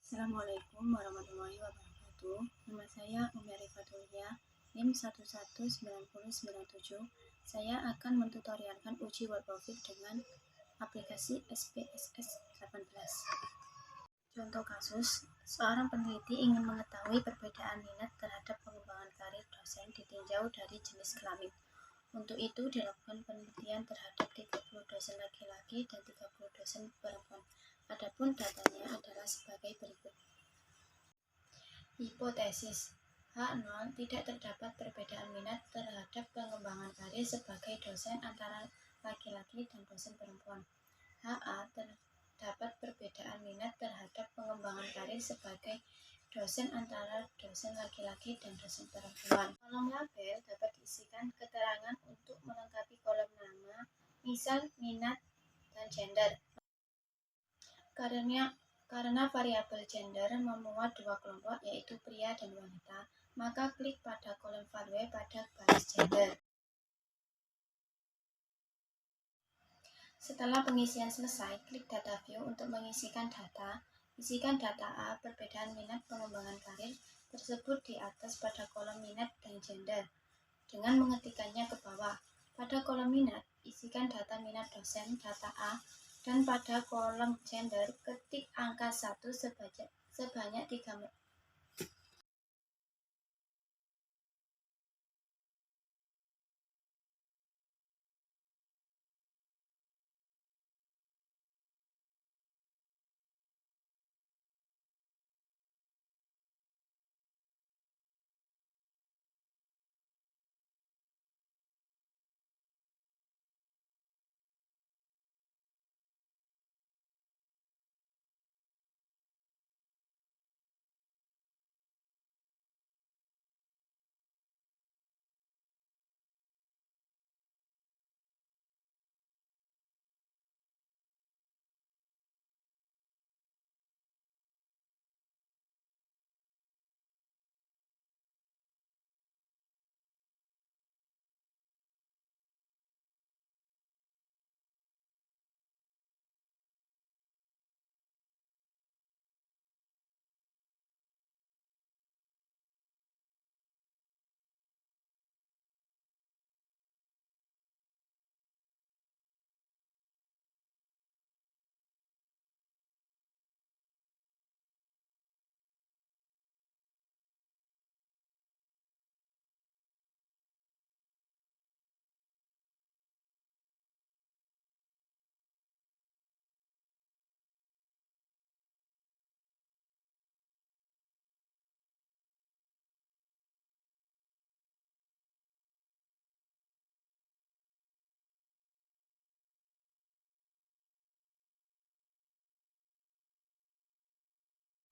Assalamualaikum warahmatullahi wabarakatuh. Nama saya Umi Arifatulia, NIM 119097. Saya akan mentutorialkan uji WordProfit dengan aplikasi SPSS 18. Contoh kasus, seorang peneliti ingin mengetahui perbedaan minat terhadap pengembangan karir dosen ditinjau dari jenis kelamin. Untuk itu dilakukan penelitian terhadap 30 dosen laki-laki dan 30 dosen perempuan. Adapun datanya adalah sebagai berikut. Hipotesis H0 tidak terdapat perbedaan minat terhadap pengembangan karir sebagai dosen antara laki-laki dan dosen perempuan. HA terdapat perbedaan minat terhadap pengembangan karir sebagai dosen antara dosen laki-laki dan dosen perempuan. Kolom label dapat diisikan keterangan untuk melengkapi kolom nama, misal minat dan gender. Karena variabel gender memuat dua kelompok, yaitu pria dan wanita, maka klik pada kolom value pada baris gender. Setelah pengisian selesai, klik Data View untuk mengisikan data. Isikan data A, perbedaan minat pengembangan karir tersebut di atas pada kolom minat dan gender, dengan mengetikkannya ke bawah. Pada kolom minat, isikan data minat dosen, data A, dan pada kolom gender, ketik angka 1 sebanyak 3.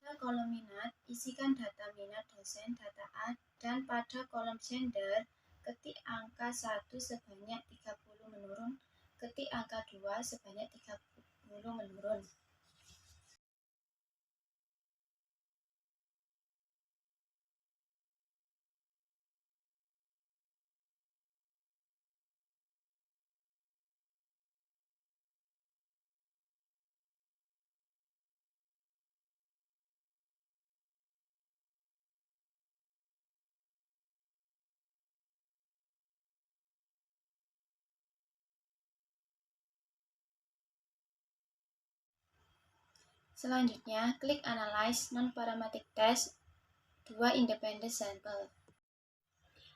Pada kolom minat, isikan data minat dosen, data A, dan pada kolom gender, ketik angka 1 sebanyak 30 menurun, ketik angka 2 sebanyak 30 menurun. Selanjutnya, klik Analyze Non-Parametric Test 2 Independent Sample.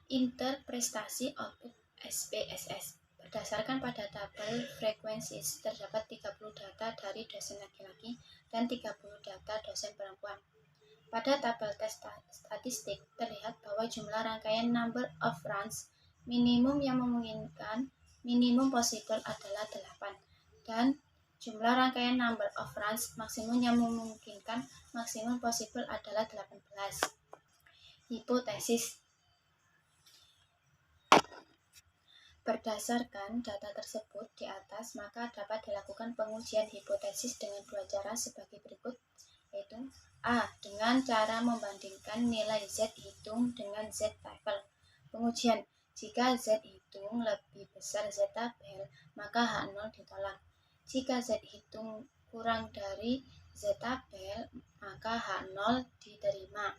Enter prestasi output SPSS. Berdasarkan pada tabel frequencies, terdapat 30 data dari dosen laki-laki dan 30 data dosen perempuan. Pada tabel tes statistik, terlihat bahwa jumlah rangkaian number of runs minimum yang memungkinkan minimum possible adalah 8, dan jumlah rangkaian number of runs maksimum yang memungkinkan maksimum possible adalah 18. Hipotesis. Berdasarkan data tersebut di atas, maka dapat dilakukan pengujian hipotesis dengan dua cara sebagai berikut, yaitu A. Dengan cara membandingkan nilai Z hitung dengan Z tabel. Pengujian: jika Z hitung lebih besar Z tabel, maka H0 ditolak. Jika Z hitung kurang dari Z tabel, maka H0 diterima.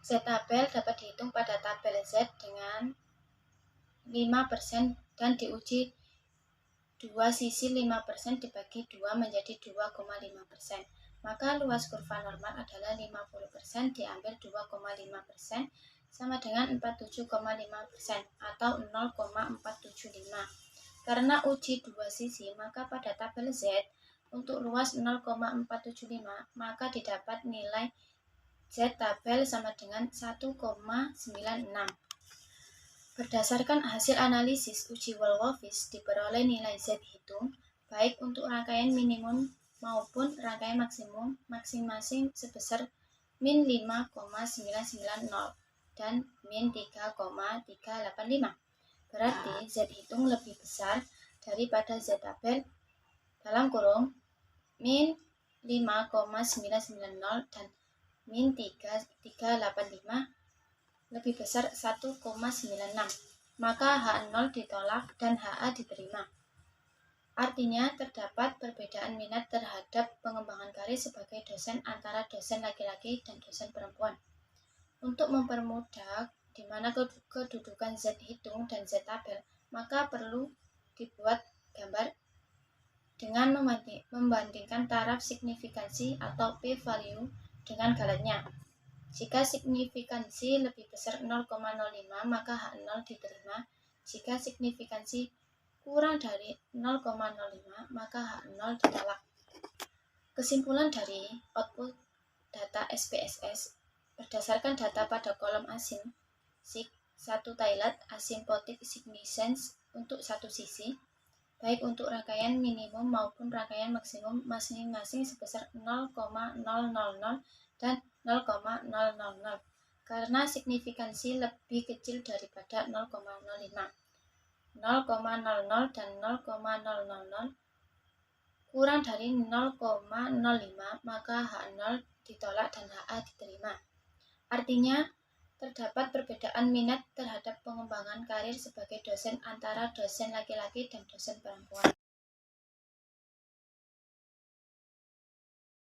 Z tabel dapat dihitung pada tabel Z dengan 5% dan diuji dua sisi 5% dibagi 2 menjadi 2,5%. Maka luas kurva normal adalah 50% diambil 2,5% sama dengan 47,5% atau 0,475. Karena uji dua sisi, maka pada tabel Z untuk luas 0,475 maka didapat nilai Z tabel sama dengan 1,96. Berdasarkan hasil analisis uji Wolfowitz diperoleh nilai Z hitung baik untuk rangkaian minimum maupun rangkaian maksimum masing-masing sebesar min 5,990 dan min 3,385. Berarti Z hitung lebih besar daripada Z tabel dalam kurung min 5,990 dan min 3,385 lebih besar 1,96. Maka H0 ditolak dan HA diterima. Artinya terdapat perbedaan minat terhadap pengembangan karir sebagai dosen antara dosen laki-laki dan dosen perempuan. Untuk mempermudah di mana kedudukan Z hitung dan Z tabel, maka perlu dibuat gambar dengan membandingkan taraf signifikansi atau p-value dengan galetnya. Jika signifikansi lebih besar 0,05 maka H0 diterima. Jika signifikansi kurang dari 0,05 maka H0 ditolak. Kesimpulan dari output data SPSS berdasarkan data pada kolom asin sig 1 Tailhat asymptotic significance untuk satu sisi, baik untuk rangkaian minimum maupun rangkaian maksimum masing-masing sebesar 0,000 dan 0,000 karena signifikansi lebih kecil daripada 0,05. 0,00 dan 0,000 kurang dari 0,05 maka H0 ditolak dan HA diterima. Artinya terdapat perbedaan minat terhadap pengembangan karir sebagai dosen antara dosen laki-laki dan dosen perempuan.